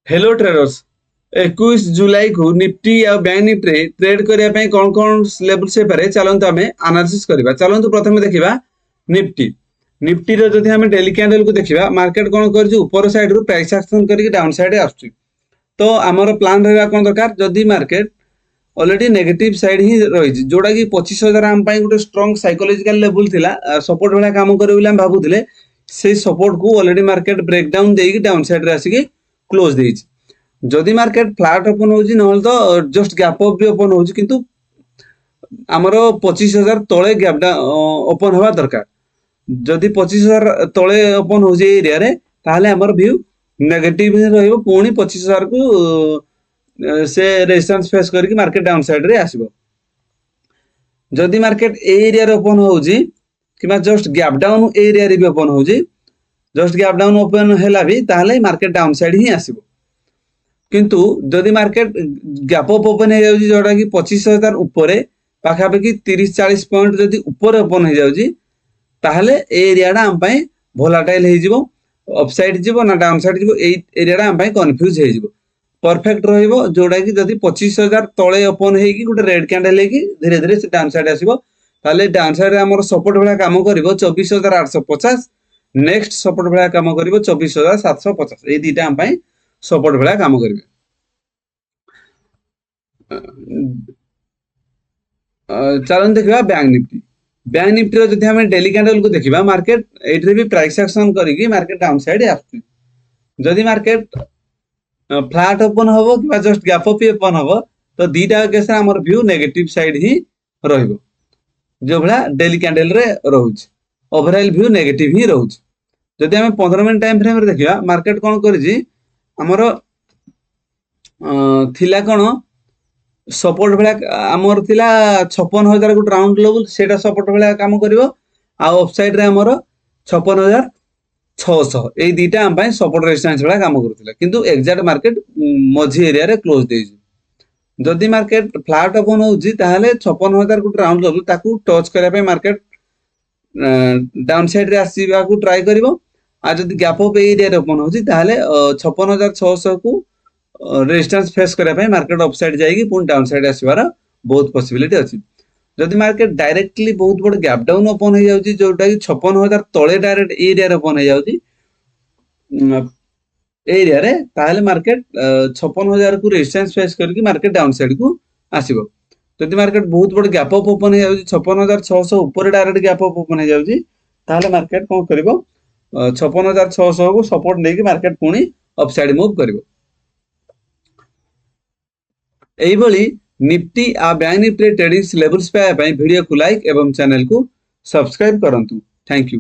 Hello traders 21 जुलाई को Nifty या bank Nifty trade करने कौन कौन लेवल से पारे चलते आम एनालिसिस करवा। चलतु प्रथम देखा निफ्टी निफ्टी जदि आम डेली कैंडल को देखा मार्केट कौन कर साइड रू प्राइस एक्शन करके डाउन साइड आसुची। तो आमर प्लान रहा कौन दरकार जदि मार्केट ऑलरेडी नेगेटिव साइड ही रही जोटा कि 25,000 आम गोटे स्ट्रंग साइकोलॉजिकल लेवल थिला सपोर्ट भाया काम करे भावुले से सपोर्ट को ऑलरेडी मार्केट ब्रेकडाउन देकी डाउन साइड रे आसिकी क्लोज देइछि। जदि मार्केट फ्लैट ओपन होउछि नहल तो जस्ट गैप अप भी ओपन होउछि किंतु हमरो 25,000 तळे गैप ओपन हवा दरकार। जदि 25,000 तळे ओपन होउछि एरिया रे ताहले हमर व्यू नेगेटिव ही रहइबो पुणी 25,000 को से रेजिस्टेंस फेस करके मार्केट डाउन साइड रे आसीबो। जदि मार्केट ए एरिया रे ओपन होउछि किबा जस्ट गैप डाउन एरिया रे भी ओपन होउछि जस्ट गैप डाउन ओपन हैला भी ताहले मार्केट डाउन साइड ही आसीबो। किंतु जदि मार्केट गैप अप ओपन हो जाउछि जोटा कि 25,000 ऊपर पाखापाखि 30-40 पॉइंट जदि ऊपर ओपन हो जाउछि ताहले ए एरियाटा हम पई वोलाटाइल हे जिवो अपसाइड जिवो ना डाउन साइड जिवो ए एरियाटा हम पई कंफ्यूज हे जिवो। परफेक्ट रहिबो जोटा कि जदि 25,000 तळे ओपन हेकी गुटे रेड कैंडल हेकी धीरे धीरे से डाउन साइड आसीबो ताहले डाउन साइड रे हमर सपोर्ट भला काम करिवो 24,850 नेक्स्ट सपोर्ट भला काम करिवो 24,750 ए दीटा हम पई सपोर्ट भला काम करिवे। चलन देखा बैंक निफ्टी जदि हम डेली कैंडल को देखा मार्केट एठी भी प्राइस एक्शन करिकी मार्केट डाउन साइड आसुची। जदि मार्केट फ्लैट ओपन हबो कि जस्ट गैप अप ओपन हबो तो दीटा केस हमर व्यू नेगेटिव साइड ही रहइबो जो भला डेली कैंडल रे रहउची ओवरऑल व्यू नेगेटिव ही रहउची। जदि हम 15 मिनट टाइम फ्रेम रे देखिबा मार्केट कोन करिजी हमर थिला कोन सपोर्ट भला हमर थिला 56,000 गुट राउंड लेवल सेटा सपोर्ट भला काम करिवो आ ऑफसाइड रे हमर 56,600 ए दीटा हम पई सपोर्ट रेजिस्टेंस भला काम करथिला किंतु एग्जैक्ट मार्केट मझी एरिया रे क्लोज देइजी। जदि मार्केट फ्लैट ओपन होउजी ताहले 56,000 गुट राउंड लेवल ताकू टच करै पे मार्केट डाउन साइड रे आसीबा को ट्राई करिवो आ जदि गैप अप एरिया रे ओपन होउजी ताहले 56,600 को रेजिस्टेंस फेस करै पे मार्केट अप साइड जाईकी पुन डाउन साइड आसीबार बहुत पॉसिबिलिटी अछि। जदि मार्केट डायरेक्टली बहुत बड़ गैप डाउन ओपन हो जाउची जोटा कि 56,000 तळे डायरेक्ट एरिया रे ओपन हो जाउची एरिया रे ताहले मार्केट 56,000 को रेजिस्टेंस फेस करके मार्केट डाउन साइड को आसीबो। जदि मार्केट बहुत बड़ गैप अप ओपन हो जाउची 56,600 ऊपर डायरेक्ट गैप अप ओपन हो जाउची ताहले मार्केट कोन करिवो 56,600 को सपोर्ट लेके मार्केट पुणी अप साइड मूव करिवो। एही भली निफ्टी आ बैंक निफ्टी ट्रेडिंग लेवल्स पे वीडियो को लाइक एवं चैनल को सब्सक्राइब करंतु। Thank you.